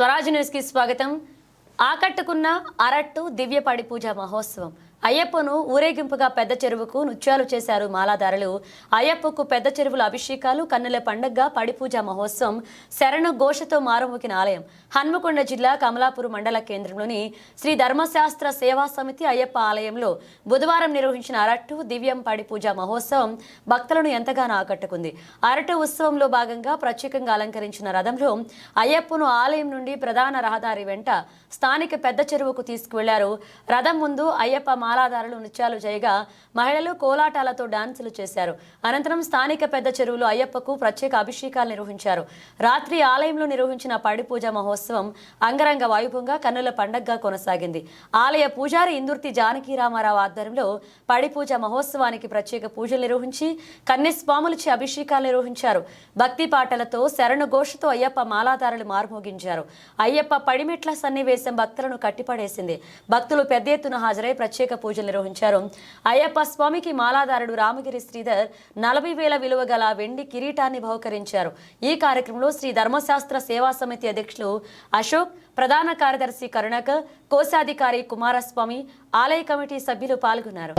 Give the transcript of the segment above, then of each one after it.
Swaraj news కి స్వాగతం. ఆకట్టుకున్న అరట్టు దివ్య పడి పూజ మహోత్సవం. అయ్యప్పను ఊరేగింపుగా పెద్ద చెరువుకు నృత్యాలు చేశారు మాలాదారులు. అయ్యప్పకు పెద్ద చెరువుల అభిషేకాలు, కన్నుల పండగగా పడిపూజ మహోత్సవం శరణ ఘోషతో మారుమోగిన ఆలయం హన్మకొండ జిల్లా కమలాపూర్ మండల కేంద్రంలోని శ్రీ ధర్మశాస్త్ర సేవా సమితి అయ్యప్ప ఆలయంలో బుధవారం నిర్వహించిన అరట్టు దివ్యం పడిపూజ మహోత్సవం భక్తులను ఎంతగానో ఆకట్టుకుంది. అరట్టు ఉత్సవంలో భాగంగా ప్రత్యేకంగా అలంకరించిన రథంలో అయ్యప్పను ఆలయం నుండి ప్రధాన రహదారి వెంట స్థానిక పెద్ద చెరువుకు తీసుకువెళ్లారు. రథం ముందు అయ్యప్ప మాలాదారులు నృత్యాలు చేయగా మహిళలు కోలాటాలతో డాన్సులు చేశారు. అనంతరం స్థానిక పెద్ద చెరువులో అయ్యప్పకు ప్రత్యేక అభిషేకాలు నిర్వహించారు. రాత్రి ఆలయంలో నిర్వహించిన పడి పూజ మహోత్సవం అంగరంగ వైభవంగా కన్నుల పండగగా కొనసాగింది. ఆలయ పూజారి ఇందుర్తి జానకి రామారావు ఆధ్వర్యంలో పడి పూజ మహోత్సవానికి ప్రత్యేక పూజలు నిర్వహించి కన్యస్వాములచే అభిషేకాలు నిర్వహించారు. భక్తి పాటలతో శరణ ఘోషతో అయ్యప్ప మాలాదారులు మార్మోగించారు. అయ్యప్ప పడిమెట్ల సన్నివేశం భక్తులను కట్టిపడేసింది. భక్తులు పెద్ద ఎత్తున హాజరై ప్రత్యేక పూజలు నిర్వహించారు. అయ్యప్ప స్వామికి మాలాదారుడు రామగిరి శ్రీధర్ 40,000 విలువ గల వెండి కిరీటాన్ని బహుకరించారు. ఈ కార్యక్రమంలో శ్రీ ధర్మశాస్త్ర సేవా సమితి అధ్యక్షులు అశోక్, ప్రధాన కార్యదర్శి కరుణాకర్, కోశాధికారి కుమారస్వామి, ఆలయ కమిటీ సభ్యులు పాల్గొన్నారు.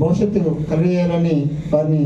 భవిష్యత్తు కలిగేయాలని వారిని